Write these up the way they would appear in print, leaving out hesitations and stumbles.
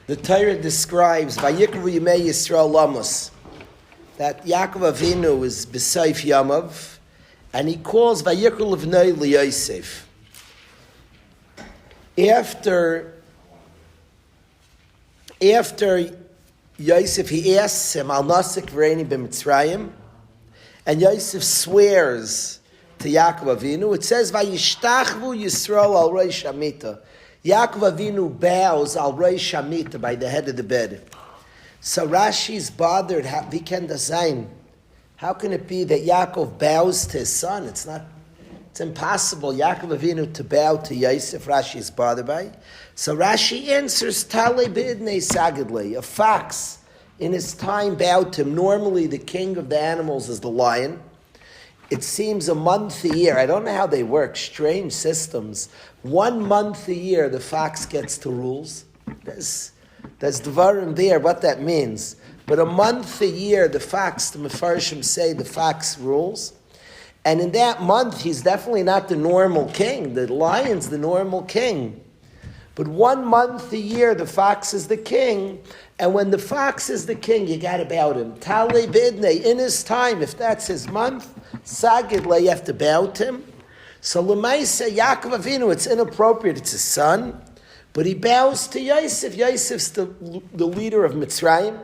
The Torah describes Vayikru Yimei Yisrael Lamos, that Yaakov Avinu is B'Seif Yamav, and he calls Vayikru Livnei LiYosef. After Yosef, he asks him, Al Nasik V'reini B'Mitzrayim, and Yosef swears to Yaakov Avinu. It says, Vayishtachvu Yisrael Al Reish Hamita. Yaakov Avinu bows Al Reish Hamita, by the head of the bed. So Rashi's bothered, wie kann das sein? How can it be that Yaakov bows to his son? It's impossible, Yaakov Avinu to bow to Yosef. Rashi is bothered by. So Rashi answers, Tale b'idnei sagidle. A fox in his time bowed to him. Normally the king of the animals is the lion. It seems a month a year. I don't know how they work. Strange systems. 1 month a year the fox gets to rules. There's Dvarim there, what that means. But a month a year the fox, the Mefarshim say the fox rules. And in that month he's definitely not the normal king. The lion's the normal king. But 1 month a year the fox is the king. And when the fox is the king, you got to bow to him. Tale b'idnei, in his time, if that's his month, sagidle, you have to bow to him. So l'maisa, Yaakov Avinu, it's inappropriate, it's his son, but he bows to Yosef. Yosef's the leader of Mitzrayim.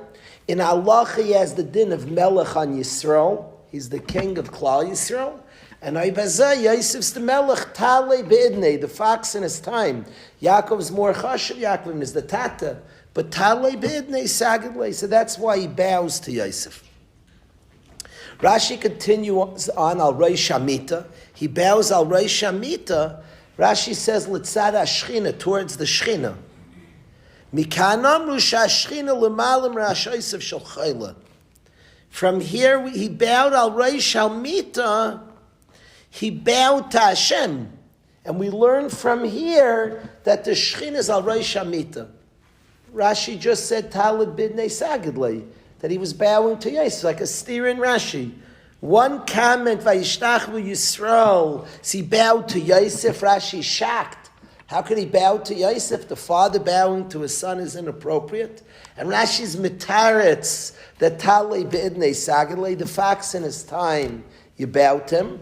In halacha, he has the din of Melech on Yisrael. He's the king of Klal Yisrael. And Aibazah, Yosef's the Melech, Tale b'idnei, the fox in his time. Yaakov's more chashav, Yaakov is the Tata. But Tale b'idnei sagidle, so that's why he bows to Yosef. Rashi continues on Al Reish Hamita. He bows Al Reish Hamita. Rashi says Litzad HaShchina, towards the Shchina. Mikan amru sha'Shchina l'malim ra'ashoysev shel chayla. From here he bowed Al Reish Hamita. He bowed to Hashem, and we learn from here that the Shchina is Al Reish Hamita. Rashi just said Talid b'idnei sagidle, that he was bowing to Yosef, like a steer in Rashi. One comment, Vayishtachvu Yisrael, he bowed to Yosef. Rashi shocked. How could he bow to Yosef? The father bowing to his son is inappropriate. And Rashi's mitaretz, that Talid b'idnei sagidle, the fox in his time, you bow to him.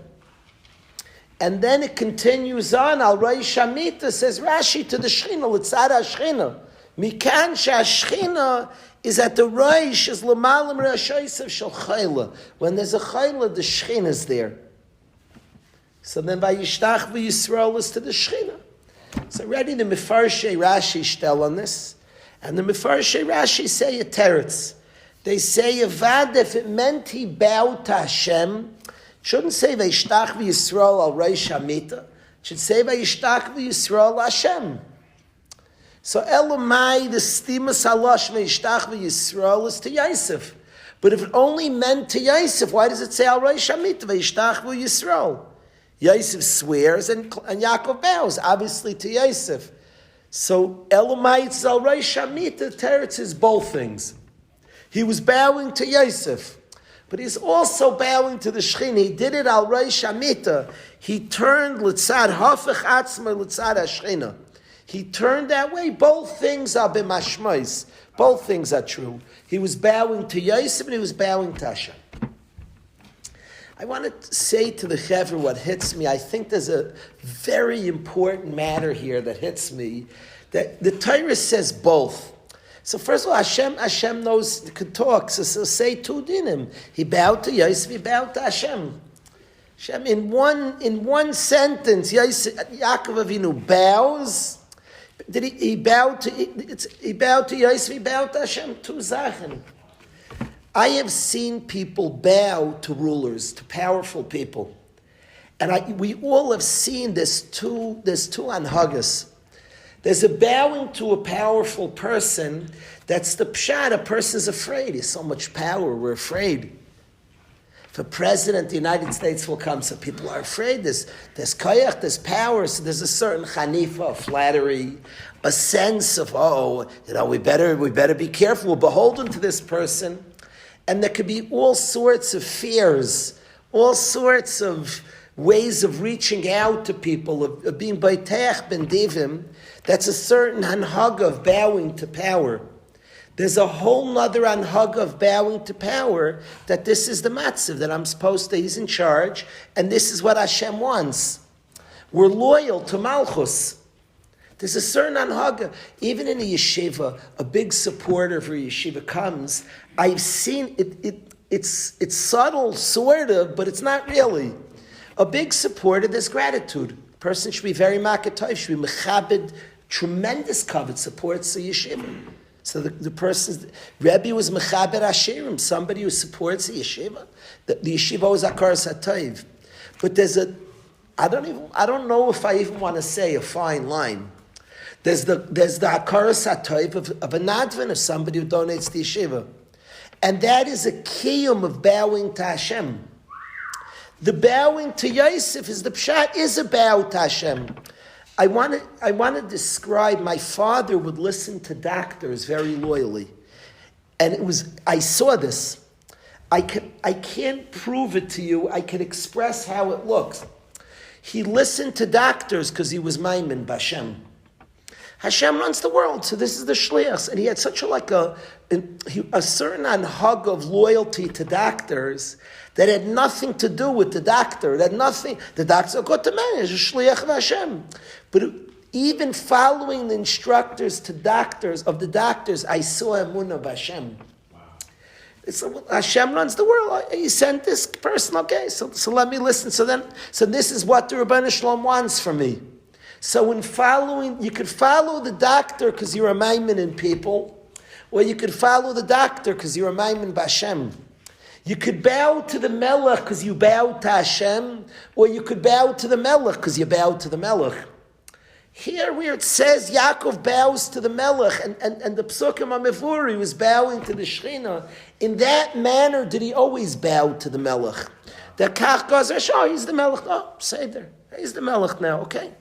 And then it continues on, Al Reish Hamita, says Rashi, to the Shechina, Litzad HaShechina. Mikan she'ashchina is at the Reish, is l'malim ra'ashoysev shel chayla. When there's a chayla, the Shechina is there. So then Vayishtachvu Yisrael is to the Shechina. So already the Mefarshei Rashi shtel on this. And the Mefarshei Rashi say a teretz. They say, Avad, if it meant he bowed to Hashem, it shouldn't say Vayishtachvu Yisrael al Reish Hamita. It should say Vayishtachvu Yisrael Hashem. So Elamai, the stimas halash ve'ishtachvu Yisrael is to Yosef. But if it only meant to Yosef, why does it say Al Reish Hamita ve'ishtachvu Yisrael? Yosef swears and Yaakov bows, obviously to Yosef. So Elamai, it's Al Reish Hamita, teretz is both things. He was bowing to Yosef, but he's also bowing to the Shechina. He did it Al Reish Hamita. He turned Litzad Hafech Atzma Litzad HaShechina. He turned that way. Both things are b'mashmais. Both things are true. He was bowing to Yosef and he was bowing to Hashem. I want to say to the Chevra what hits me. I think there's a very important matter here that hits me. That the Torah says both. So first of all, Hashem knows, could talk. So say two dinim. He bowed to Yosef, he bowed to Hashem. Hashem in one sentence, Yaakov Avinu bows. Did he bowed to Yosef, he bowed to Hashem, two zachen. I have seen people bow to rulers, to powerful people. And we all have seen there's two anhagas. There's a bowing to a powerful person, that's the pshat, a person's afraid. He's so much power, we're afraid. If a president of the United States will come, so people are afraid. There's koyach, there's power, so there's a certain chanifa, flattery, a sense of, we better be careful, we're beholden to this person. And there could be all sorts of fears, all sorts of ways of reaching out to people, of being baitech ben divim, That's a certain hanhaga of bowing to power. There's a whole nother hanhaga of bowing to power, that this is the matziv, that I'm supposed to, he's in charge, and this is what Hashem wants. We're loyal to Malchus. There's a certain hanhaga. Even in a yeshiva, a big supporter for a yeshiva comes, I've seen it's subtle, sort of, but it's not really. A big supporter, there's gratitude. A person should be very makatayv, should be mechabed, tremendous kavod, supports the yeshiva. So the person, Rebbe was mechabed ashirim, somebody who supports the yeshiva. The yeshiva was akaras hatayv. But there's I don't know if I even want to say a fine line. There's the akaras hatayv of a nadvin, of somebody who donates to yeshiva. And that is a kiyum of bowing to Hashem. The bowing to Yosef is the pshat, is a bow to Hashem. I want to describe, my father would listen to doctors very loyally. And I saw this. I can't prove it to you. I can express how it looks. He listened to doctors because he was maimin b'Hashem. Hashem runs the world, so this is the shliachs. And he had such a certain anhag of loyalty to doctors that had nothing to do with the doctor. That nothing. The doctor got to manage a shliach of Hashem. But even following the instructors to doctors, I saw emunah b'Hashem. So Hashem runs the world. He sent this person. Okay, so let me listen. So this is what the Rebbeinu Shalom wants from me. So in following, you could follow the doctor because you're a maimin in people, or you could follow the doctor because you're a maimin b'Hashem. You could bow to the melech because you bow to Hashem, or you could bow to the melech because you bow to the melech. Here where it says Yaakov bows to the melech, and the psukim HaMevuri was bowing to the Shechina, in that manner did he always bow to the melech. The kach goes, oh, he's the melech. Oh, say there. He's the melech now, okay.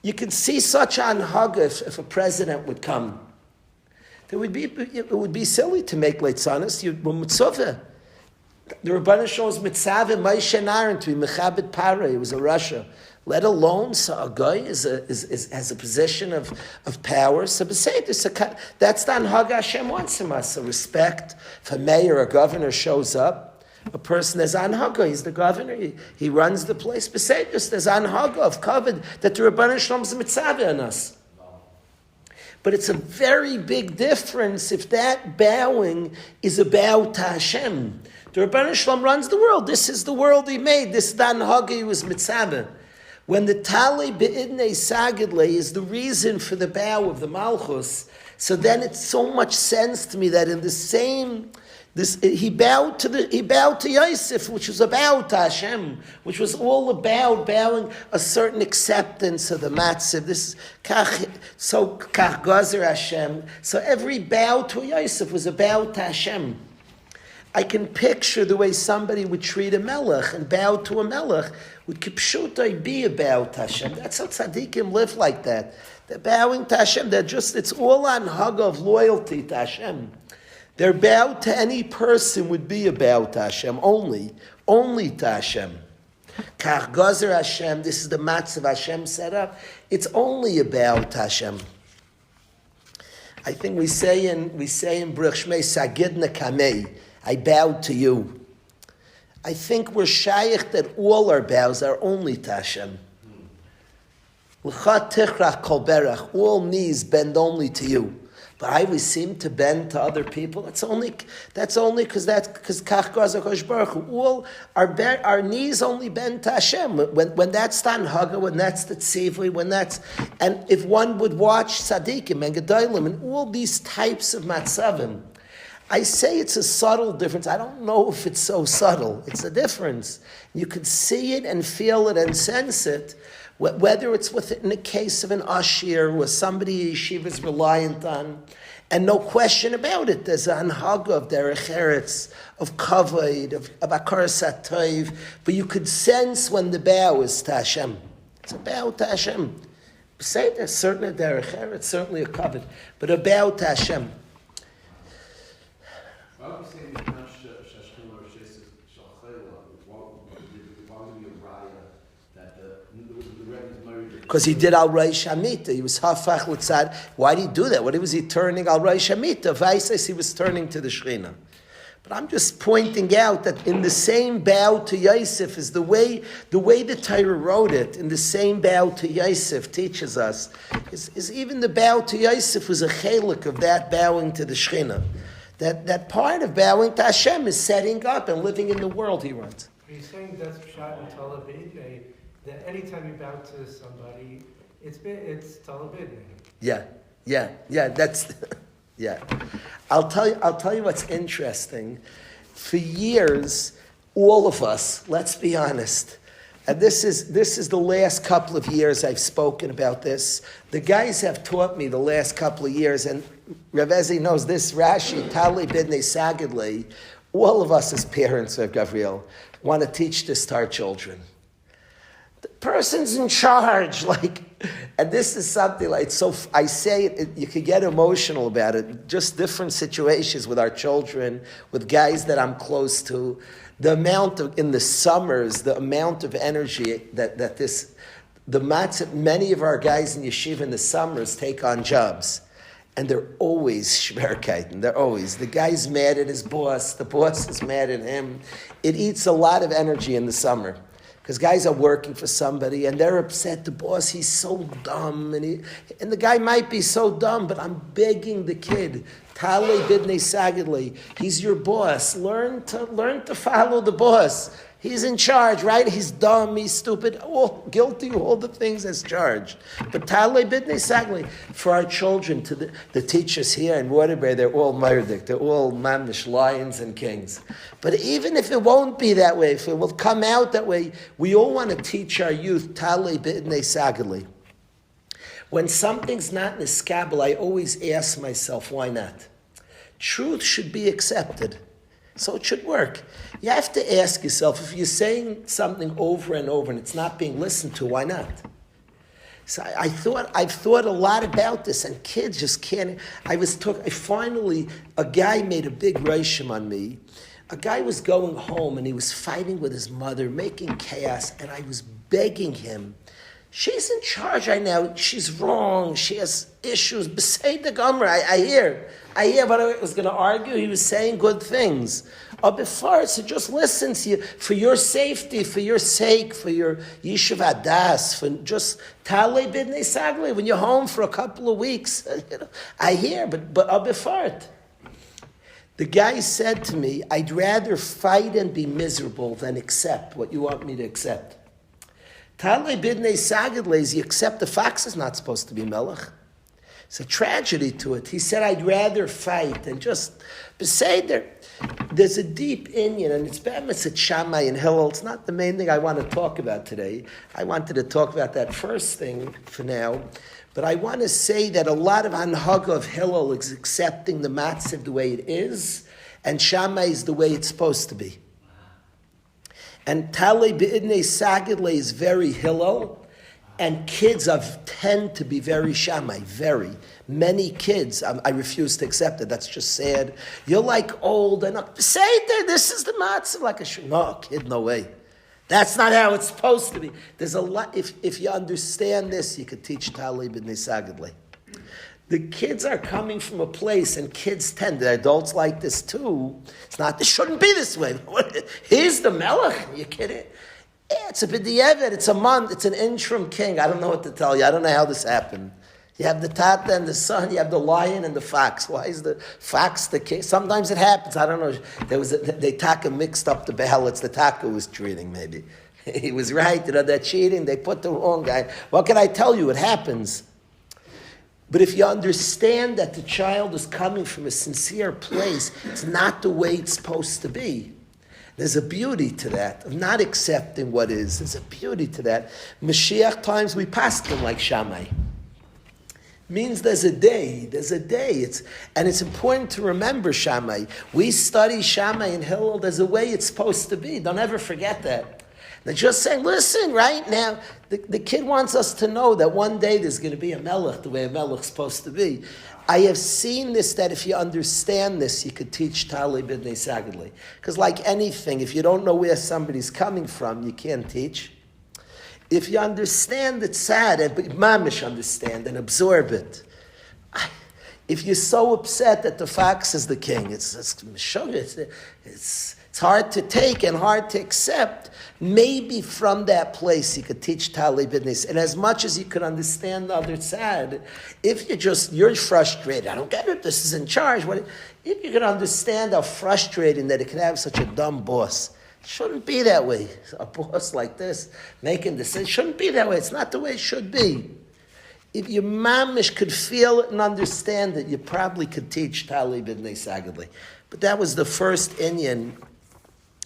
You can see such anhaga if a president would come. It would be silly to make leitzanis. When mitzvah, the Rebbeinu shows mitzvah Moshe and Aaron to be mechabed parah. It was a Russia. Let alone so a guy has a position of power. So that's the anhaga Hashem wants from us. So respect. If a mayor or governor shows up, a person is anhaga, he's the governor, he runs the place. B'seidus, there's anhaga of kavod that the Rebbeinu Shalom is mitzvah on us. But it's a very big difference if that bowing is a bow to Hashem. The Rebbeinu Shalom runs the world. This is the world he made. This is the anhaga he was mitzvah. When the tali be'idnei sagidle is the reason for the bow of the Malchus, so then it's so much sense to me that in the same... he bowed to Yosef, which was about to Hashem, which was all about bowing a certain acceptance of the matziv. This kach gazer Hashem. So every bow to Yosef was a bow to Hashem. I can picture the way somebody would treat a melech and bow to a melech would kipshutai be a bow to Hashem. That's how tzaddikim live like that. They're bowing to Hashem. It's all on hug of loyalty to Hashem. Their bow to any person would be a bow to Hashem, only to Hashem. Kach gazer Hashem, this is the matzav Hashem set up. It's only a bow to Hashem. I think we say in Baruch Shmei Sagidna Kamei, I bowed to you. I think we're shaykh that all our bows are only to Hashem. L'cha tichrach kol berach, all knees bend only to you. But I always seem to bend to other people. That's only because kach gazer Kosh Baruch Hu. All our knees only bend to Hashem. When that's the anhaga, when that's the tzivui, and if one would watch tzaddikim and gedolim and all these types of matzavim, I say it's a subtle difference. I don't know if it's so subtle. It's a difference. You could see it and feel it and sense it. Whether it's within a case of an ashir where somebody yeshiva is reliant on, and no question about it, there's an anhaga of derech eretz, of kavod, of akaras hatov, but you could sense when the bow is to Hashem. It's a bow to Hashem. Say there's certainly a derech eretz, certainly a kavod, but a bow to Hashem. Because he did al Reish Hamita. He was hafach l'tzad. Why did he do that? What was he turning al Reish Hamita? Vaises, he was turning to the Shechina. But I'm just pointing out that in the same bow to Yosef is the way the Torah wrote it. In the same bow to Yosef teaches us is even the bow to Yosef was a chelik of that bowing to the Shechina. That part of bowing to Hashem is setting up and living in the world He runs. Are you saying that's Pshat and Talabid? That anytime you bow to somebody, it's Talabid? Yeah. That's. Yeah, I'll tell you what's interesting. For years, all of us, let's be honest, and this is the last couple of years I've spoken about this. The guys have taught me the last couple of years, and Rav Ezi knows this. Rashi, Tali Bidnei Sagidli, all of us as parents of Gabriel want to teach this to our children. The person's in charge, and this is something like, so I say it, you could get emotional about it, just different situations with our children, with guys that I'm close to, the amount of, in the summers, the amount of energy many of our guys in yeshiva in the summers take on jobs, and they're always shmerkaiten, the guy's mad at his boss, the boss is mad at him. It eats a lot of energy in the summer. Because guys are working for somebody and they're upset. The boss, he's so dumb. And the guy might be so dumb, but I'm begging the kid, Tale Bidnei Sagidli, he's your boss. Learn to follow the boss. He's in charge, right? He's dumb, he's stupid, all guilty of all the things as charged. But Tale Bidnei Sagidli, for our children, to the teachers here in Waterbury, they're all Myrdik, they're all Mamnish, lions and kings. But even if it won't be that way, if it will come out that way, we all want to teach our youth Tale Bidnei Sagidli. When something's not niskabel, I always ask myself, why not? Truth should be accepted. So it should work. You have to ask yourself, if you're saying something over and over and it's not being listened to, why not? So I've thought a lot about this, and kids just can't. Finally, a guy made a big reishim on me. A guy was going home and he was fighting with his mother, making chaos, and I was begging him, she's in charge right now, she's wrong, she has issues, beside the gomer, I hear, but I was going to argue, he was saying good things. Before, so just listen to you, for your safety, for your sake, for your yishuv adas, for just talei bidnei sagli, when you're home for a couple of weeks, I hear, but before it. The guy said to me, I'd rather fight and be miserable than accept what you want me to accept. Talei bidnei sagidle is you accept the fox is not supposed to be melech. It's a tragedy to it. He said, I'd rather fight and just say there's a deep Inyan, and it's Be'emes Shammai and Hillel. It's not the main thing I want to talk about today. I wanted to talk about that first thing for now. But I want to say that a lot of Hanhaga of Hillel is accepting the matziv the way it is, and Shammai is the way it's supposed to be. And Talei B'idnei Sagidle is very Hillel, and kids tend to be very Shammai, very. Many kids, I refuse to accept it, that's just sad. You're like old, and say it, this is the matziv, like no, kid, no way. That's not how it's supposed to be. There's a lot, if you understand this, you could teach Talei B'idnei Sagidle. The kids are coming from a place, and kids tend, the adults like this too. This shouldn't be this way. He's the melech, are you kidding? It's a b'di'evet, it's a month, it's an interim king. I don't know what to tell you. I don't know how this happened. You have the tata and the son, you have the lion and the fox. Why is the fox the king? Sometimes it happens. I don't know. They taka mixed up the ballots. The taka was cheating, maybe. He was right. They're cheating. They put the wrong guy. What can I tell you? It happens. But if you understand that the child is coming from a sincere place, it's not the way it's supposed to be. There's a beauty to that, of not accepting what is. There's a beauty to that. Mashiach times we passed them like Shammai. Means there's a day. And it's important to remember Shammai. We study Shammai and Hillel, there's a way it's supposed to be. Don't ever forget that. They're just saying, listen, right now, the kid wants us to know that one day there's going to be a melech, the way a melech's supposed to be. I have seen this, that if you understand this, you could teach Talei B'idnei Sagidle. Because like anything, if you don't know where somebody's coming from, you can't teach. if you understand it sad, and mamish understand and absorb it, if you're so upset that the fox is the king, it's hard to take and hard to accept. Maybe from that place you could teach talibidnis, and as much as you could understand the other side, if you're frustrated, I don't get it, this is in charge. If you could understand how frustrating that it can have such a dumb boss, it shouldn't be that way. A boss like this making decisions shouldn't be that way. It's not the way it should be. If your mamish could feel it and understand it, you probably could teach talibidnis sagadli. But that was the first inyan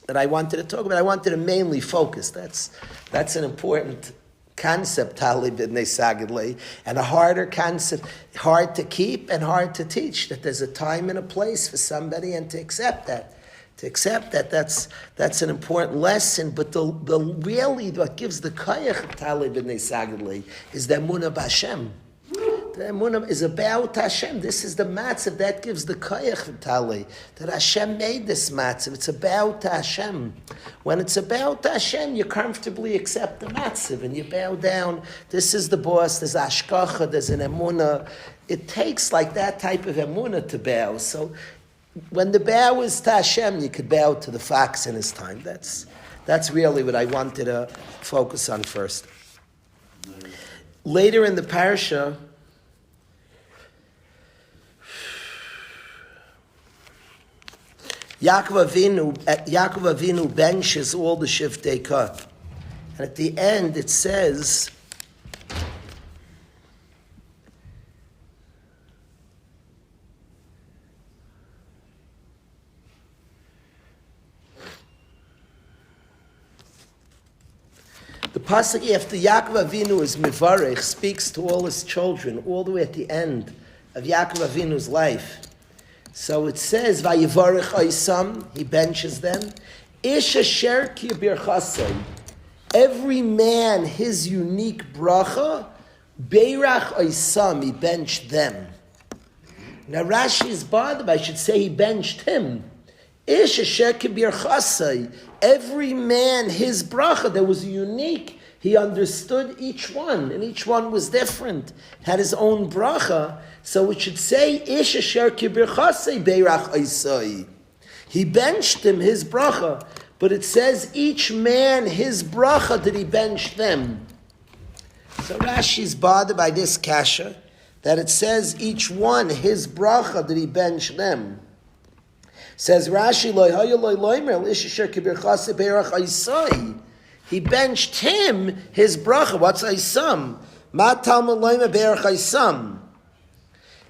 that I wanted to talk about. I wanted to mainly focus. That's an important concept, talibidnis sagadli, and a harder concept, hard to keep and hard to teach, that there's a time and a place for somebody, and to accept that. That's an important lesson, but the really what gives the koyach of talibidnis sagadli is the emunah b'Hashem. The emunah is about Hashem. This is the matzav that gives the koyach of Tali. That Hashem made this matzav. It's about Hashem. When it's about Hashem, you comfortably accept the matzav and you bow down. This is the boss. There's ashkacha. There's an emunah. It takes like that type of emunah to bow. So when the bow is to Hashem, you could bow to the fox in his time. That's really what I wanted to focus on first. Later in the parsha, Yaakov Avinu benches all the shiftei kah. And at the end it says, the pasuk after Yaakov Avinu is mivarech, speaks to all his children, all the way at the end of Yaakov Avinu's life. So it says, Vayevarech Oisam, he benches them. Ish asher ki birchasei, every man his unique bracha, Beirach Oisam, he benched them. Now Rashi is bothered, I should say he benched him. Ish asher ki birchasei, every man his bracha, there was a unique, he understood each one, and each one was different, had his own bracha. So it should say, Ish asher ki birchasei beirach oisai. He benched him his bracha, but it says each man his bracha did he bench them. So Rashi's bothered by this kasha, that it says each one his bracha did he bench them. Says Rashi, Lo hayu lo loimer ish asher ki birchasei beirach oisai. He benched him his bracha. What's Aisam? Ma Talmud loimer beirach Aisam.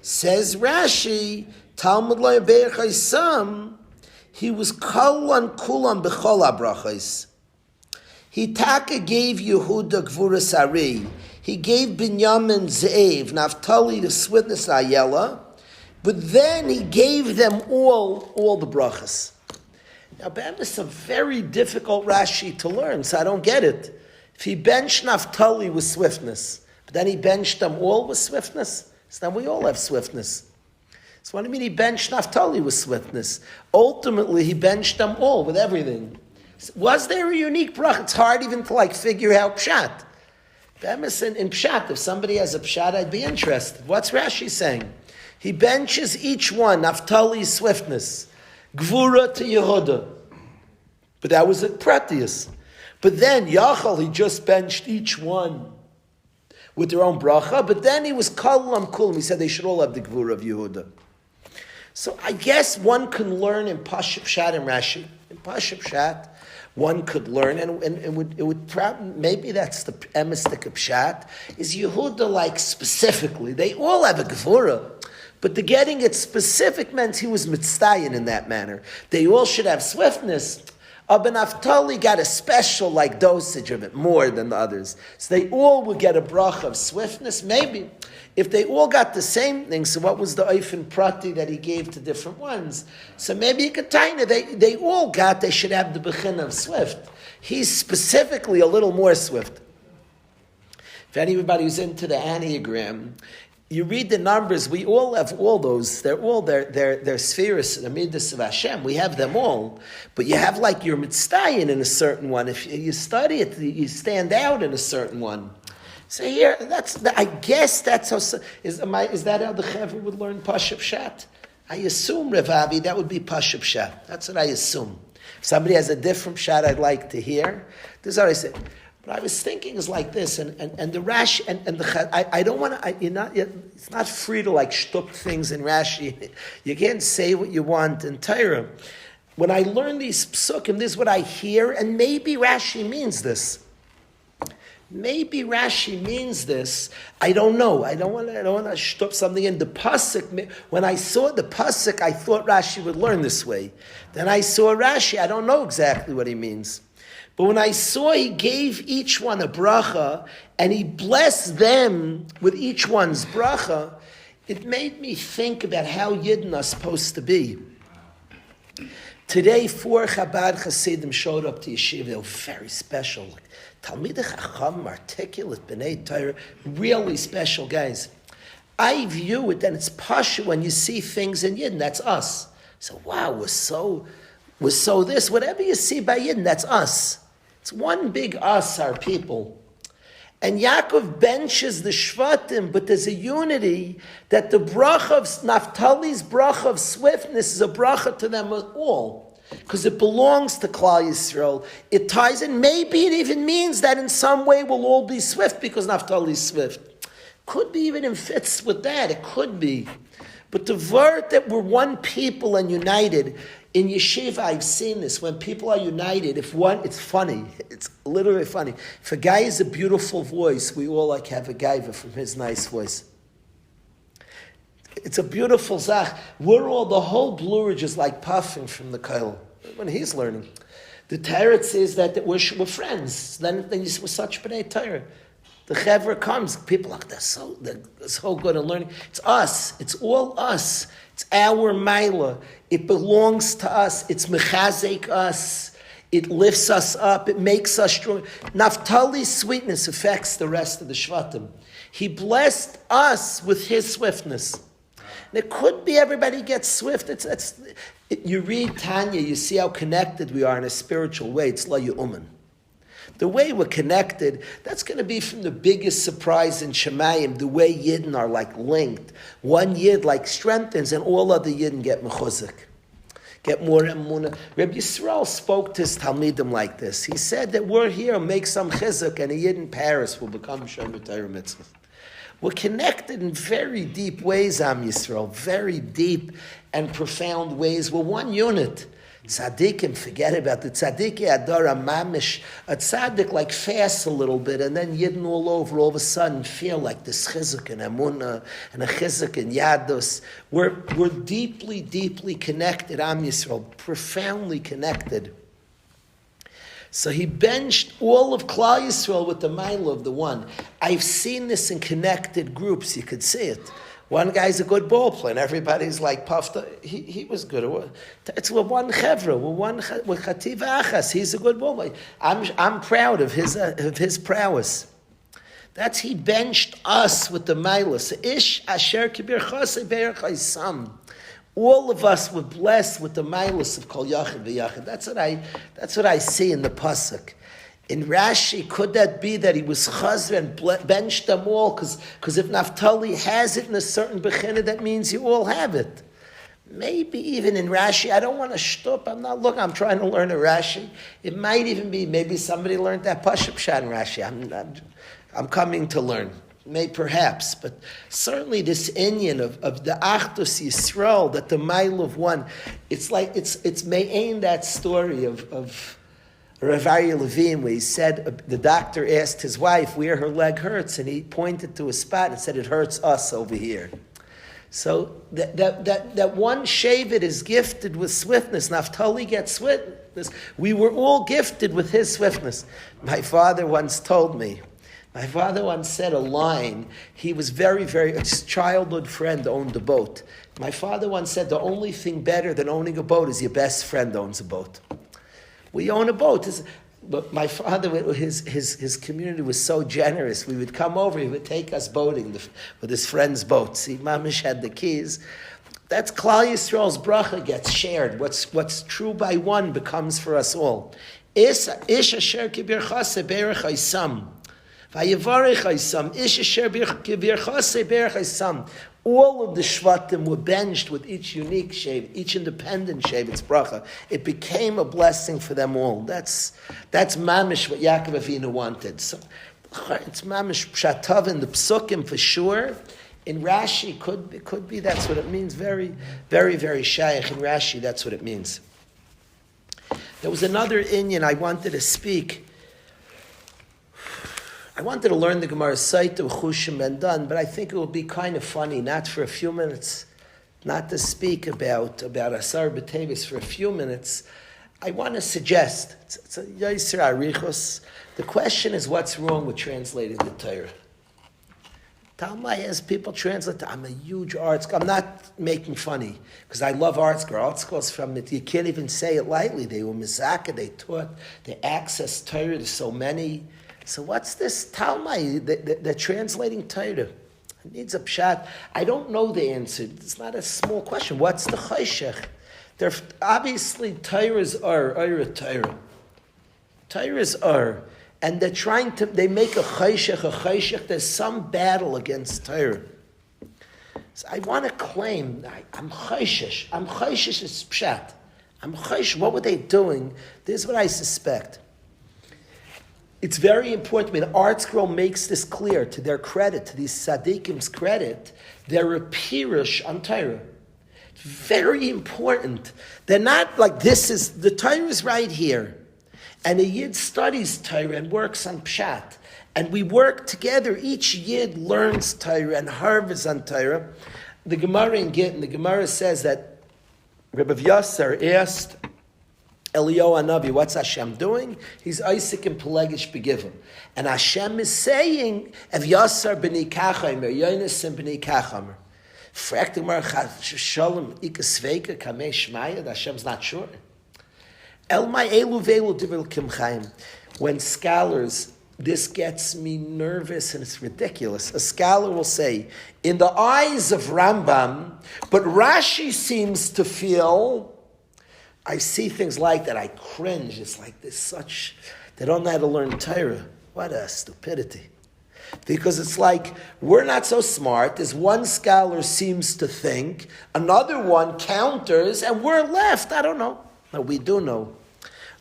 Says Rashi, Talmud lo yabeich Haisam, he was kalan kulam b'chol habrachos. He taka gave Yehuda gvuras ari. He gave Binyamin ze'ev, Naphtali the sweetness ayela, but then he gave them all the brachas. Now, that is a very difficult Rashi to learn, so I don't get it. If he benched Naphtali with swiftness, but then he benched them all with swiftness, so now we all have swiftness. So what do you mean he benched Naphtali with swiftness? Ultimately, he benched them all with everything. Was there a unique bracha? It's hard even to figure out pshat. In pshat, if somebody has a pshat, I'd be interested. What's Rashi saying? He benches each one, Naphtali's swiftness, Gvura to Yehuda. But that was at Pratius. But then Yachal, he just benched each one with their own bracha, but then he was kalam kulam. He said they should all have the gvura of Yehuda. So I guess one can learn in Pashut Pshat and Rashi. In Pashut Pshat, one could learn, and it would probably, maybe that's the emistic of Pshat, is Yehuda specifically. They all have a gvura, but the getting it specific meant he was mitzdayin in that manner. They all should have swiftness. Abba Naphtali got a special dosage of it, more than the others. So they all would get a bracha of swiftness. Maybe if they all got the same thing, so what was the oifen prati that he gave to different ones? So maybe you could tell they all got, they should have the bechin of swift. He's specifically a little more swift. If anybody who's into the Enneagram, you read the numbers, we all have all those. They're all their spheres, the midas of Hashem. We have them all. But you have like your mitzdayin in a certain one. If you study it, you stand out in a certain one. So here, I guess that's how, is that how the Chevra would learn Pashup Shat? I assume, Rav Avi, that would be Pashup Shat. That's what I assume. If somebody has a different Shat I'd like to hear, this is what I say. But I was thinking is like this, and the Rashi, and the I don't want to, it's not free to like shtup things in Rashi. You can't say what you want in Torah. When I learn these psukim, this is what I hear, and maybe Rashi means this. Maybe Rashi means this. I don't know. I don't want to shtup something in the pasuk. When I saw the pasuk, I thought Rashi would learn this way. Then I saw Rashi. I don't know exactly what he means. But when I saw he gave each one a bracha, and he blessed them with each one's bracha, it made me think about how Yidden are supposed to be. Today, 4 Chabad Hasidim showed up to Yeshiva. They were very special. Talmidei Chacham, articulate, B'nai Torah, really special guys. I view it, and it's pasha when you see things in Yidden, that's us. So, wow, we're so this. Whatever you see by Yidden, that's us. It's one big us, our people. And Yaakov benches the Shvatim, but there's a unity that the bracha of Naphtali's bracha of swiftness is a bracha to them all. Because it belongs to Klal Yisrael. It ties in. Maybe it even means that in some way we'll all be swift because Naphtali is swift. Could be even in fits with that. It could be. But the word that we're one people and united, in yeshiva I've seen this. When people are united, it's funny. It's literally funny. If a guy has a beautiful voice, we all like have a gaiva from his nice voice. It's a beautiful zach. The whole blurage is like puffing from the koil when he's learning. The Torah says that we're friends. Then we're such b'nai Torah. The Chevra comes, people are they're so good at learning. It's us. It's all us. It's our Maila. It belongs to us. It's mechazek us. It lifts us up. It makes us strong. Naphtali's sweetness affects the rest of the Shvatim. He blessed us with his swiftness. And it could be everybody gets swift. You read Tanya, you see how connected we are in a spiritual way. It's La Yu'uman. The way we're connected, that's going to be from the biggest surprise in Shemayim, the way Yidden are like linked. One Yid like strengthens and all other Yidden get mechuzik. Get more emunah. Rabbi Yisrael spoke to his Talmidim like this. He said that we're here, make some chizuk, and a Yid in Paris will become Shomer Torah Mitzvah. We're connected in very deep ways, Am Yisrael, very deep and profound ways. We're one unit. Tzaddikim, forget about the tzaddik adara mamish. A tzaddik like fasts a little bit, and then Yidden all of a sudden feel like this chizuk and emunah and a chizuk and yadus. We're deeply, deeply connected, Am Yisrael, profoundly connected. So he benched all of Klal Yisrael with the mile of the one. I've seen this in connected groups. You could see it. One guy's a good ball player, and everybody's like puffed up. He was good. It's with one chevra, with chativa achas. He's a good ball player. I'm proud of his prowess. That's he benched us with the milas. Ish asher kibir chasei be'er chaysam. All of us were blessed with the milas of kol yachid v'yachid. That's what I see in the pasuk. In Rashi, could that be that he was chazr and benched them all? Because if Naphtali has it in a certain bechina, that means you all have it. Maybe even in Rashi, I don't want to shtup. I'm trying to learn a Rashi. It might even be, maybe somebody learned that Pashup Shat in Rashi. I'm coming to learn. Perhaps, but certainly this inyan of the Achdus Yisrael, that the mile of one, it's like, it's me'ain that story of Rav Aryeh Levine, where he said, the doctor asked his wife where her leg hurts, and he pointed to a spot and said, it hurts us over here. So that one Shevet is gifted with swiftness. Naphtali gets swiftness. We were all gifted with his swiftness. My father once said a line. He was his childhood friend owned a boat. My father once said, the only thing better than owning a boat is your best friend owns a boat. We own a boat. But my father, his community was so generous. We would come over, he would take us boating with his friend's boats. See, Mamish had the keys. That's Klal Yisrael's bracha gets shared. What's true by one becomes for us all. Ish asher kibirchase berach haisam. Vayevarech haisam. Ish asher kibirchase berach haisam. All of the Shvatim were benched with each unique shave, each independent shave, its bracha. It became a blessing for them all. That's mamish what Yaakov Avinu wanted. So it's mamish pshatov in the psukim for sure. In Rashi, could be that's what it means. Very, very, very shaykh in Rashi. That's what it means. There was another inyan I wanted to speak. I wanted to learn the Gemara Saita of Chushim Ben Dan, but I think it will be kind of funny, not for a few minutes, not to speak about Asar B'Tevis for a few minutes. I want to suggest, it's a Yisra Arichos. The question is, what's wrong with translating the Torah? Talmai has people translate. I'm a huge art scholar. I'm not making funny because I love art school. Art schools from it. You can't even say it lightly. They were mizaka. They taught. They accessed Torah to so many. So what's this Talmai? They're translating Torah. It needs a pshat. I don't know the answer. It's not a small question. What's the chayshech? They're obviously Torah's Torah. Torah's and they're trying to, they make a chayshech, there's some battle against Torah. So I want to claim, I'm chayshish is pshat. I'm chayshish, what were they doing? This is what I suspect. It's very important, when Art Scroll makes this clear, to their credit, to these tzadikim's credit, they're a pirush on Torah. It's very important. They're not like, the Torah is right here. And a Yid studies Torah and works on Pshat. And we work together. Each Yid learns Torah and harvests on Torah. The Gemara in Gittin, the Gemara says that Rabbi Yasser asked Eliyahu Hanavi, what's Hashem doing? He's Isaac and Pelegish begivim. And Hashem is saying, Ev Yasser b'ni kachamer, Yonis b'ni kachamer. Fragt the Gemara, Shalom ikasveika kamei shmaya, Hashem's not sure. When scholars, this gets me nervous and it's ridiculous. A scholar will say, in the eyes of Rambam, but Rashi seems to feel, I see things like that, I cringe. It's like this they don't know how to learn Torah. What a stupidity. Because it's like, we're not so smart. There's one scholar seems to think, another one counters, and we're left. I don't know. No, we do know.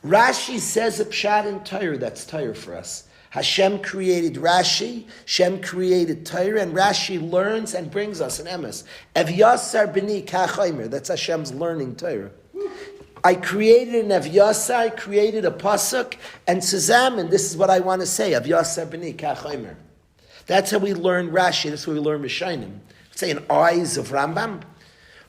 Rashi says a pshat in Torah, that's Torah for us. Hashem created Rashi, Hashem created Torah, and Rashi learns and brings us an emes. Ev Yasar b'ni kachaymer, that's Hashem's learning Torah. I created an Ev Yasar, I created a pasuk, and Sazam, and this is what I want to say, Ev Yasar b'ni kachaymer. That's how we learn Rashi, that's how we learn Mishainim. Say in eyes of Rambam.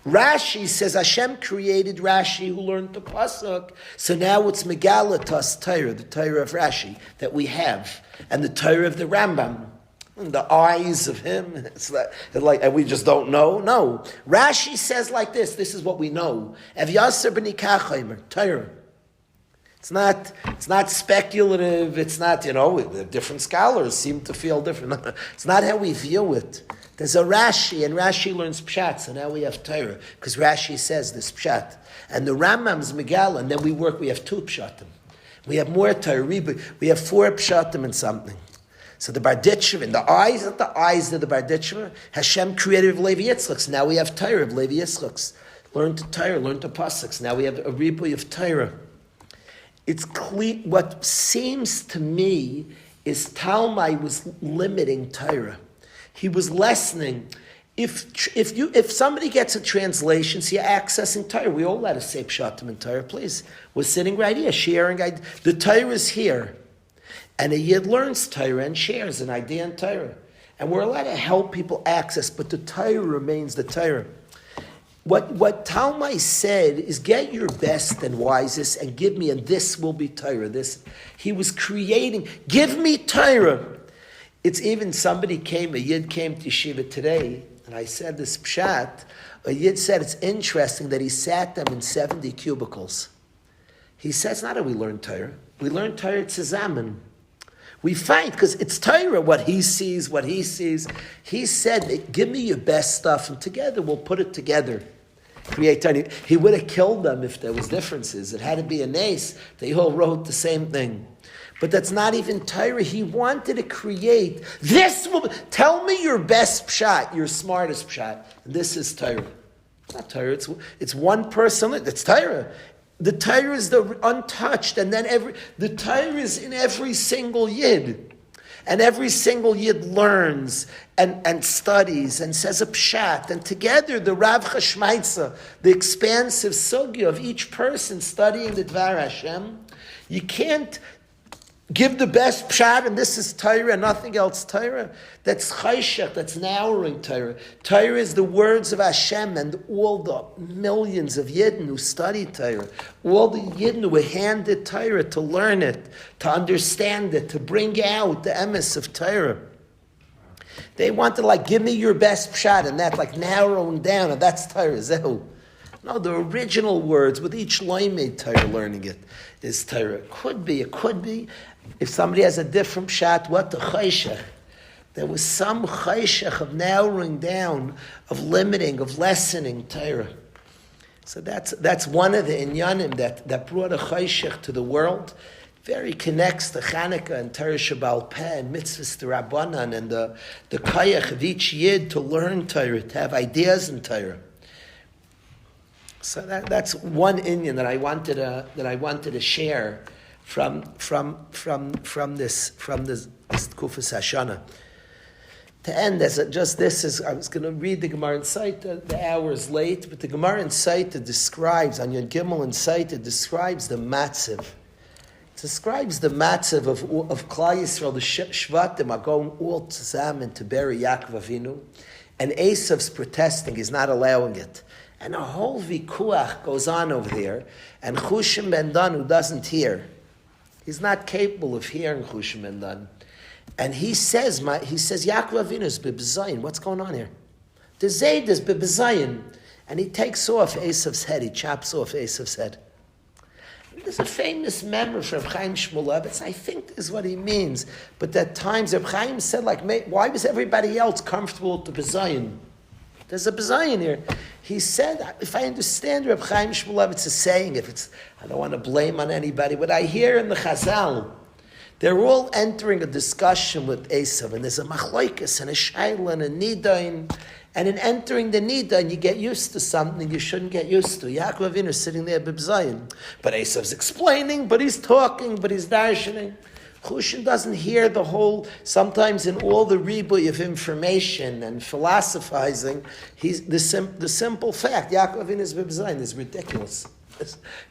Rashi says Hashem created Rashi who learned the pasuk. So now it's Megalatas Torah, the Torah of Rashi that we have, and the Torah of the Rambam, and the eyes of him. It's like, and we just don't know. No, Rashi says like this. This is what we know. Ev Yasser b'ni kachaymer Torah. It's not speculative. It's not different scholars seem to feel different. It's not how we view it. There's a Rashi, and Rashi learns Pshat, so now we have Torah, because Rashi says this Pshat. And the Rambam's Megala, and then we have 2 Pshatim. We have more Torah, we have 4 Pshatim and something. So the Barditchev, in the eyes of the Barditchev, Hashem created Levi Yitzchak's. Now we have Torah of Levi Yitzchak's. Learn to Torah, learn to Pasuk's. Now we have a Ribuy of Torah. It's clear, what seems to me is Talmai was limiting Torah. He was lessening. If somebody gets a translation, so you're accessing Torah. We all let us say Pshatim in Torah, please. We're sitting right here, sharing. The Torah is here. And a Yid learns Torah and shares an idea in Torah. And we're allowed to help people access, but the Torah remains the Torah. What Talmai said is, get your best and wisest and give me, and this will be Torah. He was creating, give me Torah. It's even a Yid came to Yeshiva today, and I said this pshat, a Yid said it's interesting that he sat them in 70 cubicles. He says, not that we learn Torah. We learn Torah zusammen. We fight because it's Torah, what he sees. He said, give me your best stuff, and together we'll put it together. Create Torah. He would have killed them if there was differences. It had to be a nace. They all wrote the same thing. But that's not even Torah. He wanted to create this. Tell me your best pshat, your smartest pshat. And this is Torah. It's not Torah. It's one person. It's Torah. The Torah is the untouched, and then the Torah is in every single yid. And every single yid learns and studies and says a pshat. And together, the Rav Chashmaitza, the expansive sugya of each person studying the Dvar Hashem, you can't give the best pshat, and this is Torah, nothing else Torah. That's chayshech, that's narrowing Torah. Torah is the words of Hashem, and all the millions of Yidden who study Torah, all the Yidden who were handed Torah to learn it, to understand it, to bring out the emes of Torah. They want to give me your best pshat, and that narrowing down, and that's Torah. Zehu. No, the original words, with each loimed Torah learning it, is Torah. It could be. If somebody has a different pshat, what the chayshech? There was some chayshech of narrowing down, of limiting, of lessening Torah. So that's one of the inyanim that brought a chayshech to the world. Very connects to Chanukah and Torah Shabbal Peh and mitzvahs to Rabbanan and the kayach of each yid to learn Torah, to have ideas in Torah. So that's one inyan that I wanted to share from this Kufas Hashana. To end, I was going to read the Gemara in Saita, the hours late, but the Gemara in Saita describes, on Yod Gimel in Saita, describes the matziv. It describes the matziv of Klal Yisrael, the Shvatim are going all zusammen to bury Yaakov Avinu, and Esav's protesting, he's not allowing it. And a whole vikuach goes on over there, and Chushim ben Dan, who doesn't hear, he's not capable of hearing Chushim ben Dan. And he says, Yaakov Avinu is b'b'zayin. What's going on here? The Zayd is b'b'zayin. And he takes off Esav's head. He chops off Esav's head. There's a famous memory from Chaim Shmulevitz. I think this is what he means. But at times, Reb Chaim said, why was everybody else comfortable with the b'zayin? There's a b'zayin here. He said, if I understand Reb Chaim Shmulevitz is saying, I don't want to blame on anybody, what I hear in the Chazal, they're all entering a discussion with Esav, and there's a machlokes and a shayla and a nidain, and in entering the nidain, you get used to something you shouldn't get used to. Yaakov Avinu is sitting there b'bzayin, but Esav's explaining, but he's talking, but he's darshaning. Chushin doesn't hear the whole, sometimes in all the ribuy of information and philosophizing, he's the simple fact, Yaakov Avinu is b'bzayin, is ridiculous.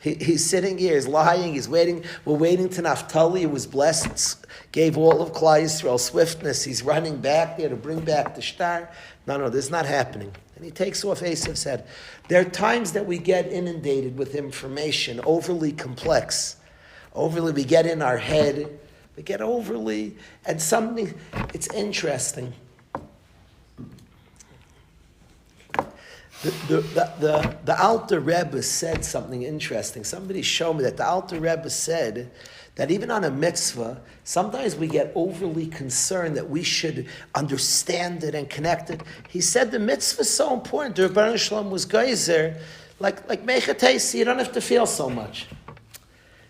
He's sitting here, he's lying, he's waiting. We're waiting to Naphtali, who was blessed, gave all of Klal Yisrael swiftness. He's running back there to bring back the star. No, this is not happening. And he takes off Esav's head. There are times that we get inundated with information, overly complex. We get in our head, we get overly, and something, it's interesting. The Alter Rebbe said something interesting. Somebody showed me that the Alter Rebbe said that even on a mitzvah, sometimes we get overly concerned that we should understand it and connect it. He said the mitzvah is so important. The Rebbeinu Shalom was geyser, like Mechatesi, you don't have to feel so much.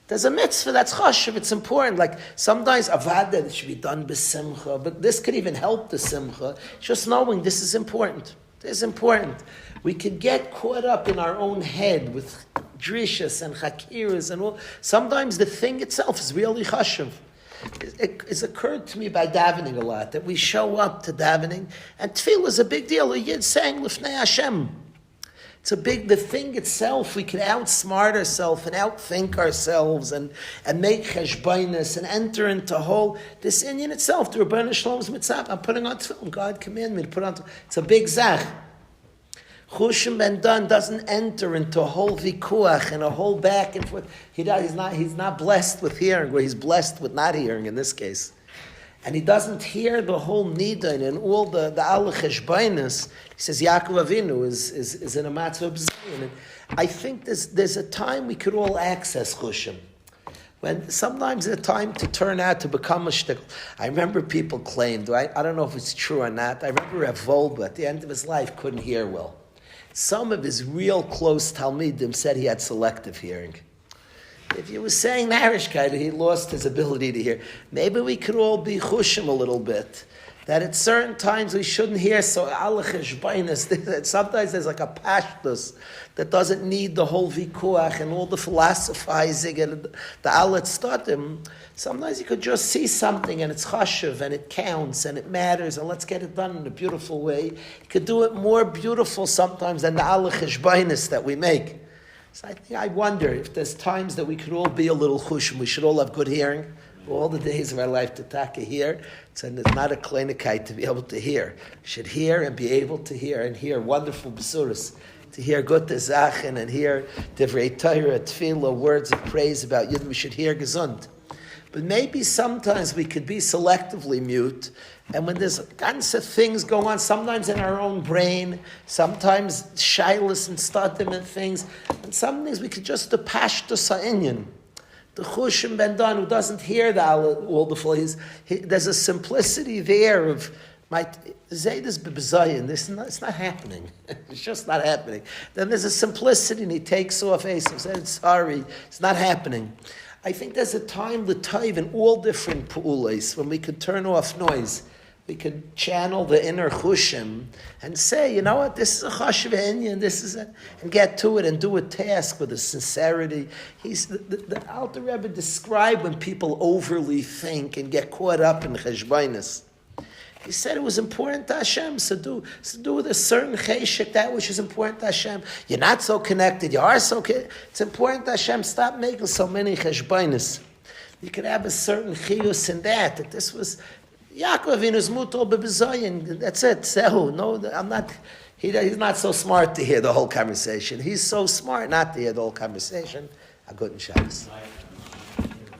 There's a mitzvah that's chashuv, it's important. Like sometimes avad that it should be done b'simcha, but this could even help the simcha. Just knowing this is important. This is important. We could get caught up in our own head with drishas and chakiras and all. Sometimes the thing itself is really chashuv. It's occurred to me by davening a lot that we show up to davening, and tefillah is a big deal. A yid saying l'fnei Hashem. It's the thing itself, we can outsmart ourselves and outthink ourselves and make cheshbainis and enter into this inyan itself, the Rebbeinu Shalom's mitzvah. I'm putting on tefillin. God commanded me to put on tefillin. It's a big zach. Chushim ben Dan doesn't enter into a whole vikuach and a whole back and forth. He's not blessed with hearing, or he's blessed with not hearing in this case. and he doesn't hear the whole nidon and all the al cheshbainis. He says Yaakov Avinu is in a matzah of zayin. And I think there's a time we could all access chushim. When sometimes it's a time to turn out to become a shtickle. I remember people claimed, I don't know if it's true or not, I remember Rav Volba at the end of his life couldn't hear well. Some of his real close Talmidim said he had selective hearing. If you were saying Narishkeit, he lost his ability to hear. Maybe we could all be chushim a little bit. That at certain times we shouldn't hear so alachishbainis. Sometimes there's like a pashtus that doesn't need the whole vikuach and all the philosophizing and the alat stadim. Sometimes you could just see something and it's chashuv and it counts and it matters and let's get it done in a beautiful way. You could do it more beautiful sometimes than the alachishbainis that we make. So I wonder if there's times that we could all be a little chushim. We should all have good hearing. All the days of our life to taka hear. It's not a kleinigkeit to be able to hear. You should hear and be able to hear and hear wonderful besuras. To hear good zachen and hear divrei Torah, tefillah, words of praise about Yidden. We should hear gesund. But maybe sometimes we could be selectively mute. And when there's kinds of things going on, sometimes in our own brain, sometimes shilas and stadim and things, and some things we could just depash the sa'inyan. The Chushim Ben Dan who doesn't hear all the flaws, there's a simplicity there of my Zaydas B'Bazayin. It's not happening. It's just not happening. Then there's a simplicity, and he takes off Esav, says, sorry, it's not happening. I think there's a time, l'tayv, in all different pu'ulis, when we could turn off noise. We could channel the inner chushim and say, you know what, this is a chashuv inyan, this is and get to it and do a task with a sincerity. The Alter Rebbe described when people overly think and get caught up in cheshbainis. He said it was important to Hashem, so do with a certain cheshek that which is important to Hashem. You're not so connected, you are so connected. It's important to Hashem, stop making so many cheshbainis. You could have a certain chiyus in that this was Yaakov Avinu's mutol bebezayin. That's it. Sehu. No, I'm not. He's not so smart to hear the whole conversation. He's so smart not to hear the whole conversation. A good Shabbos.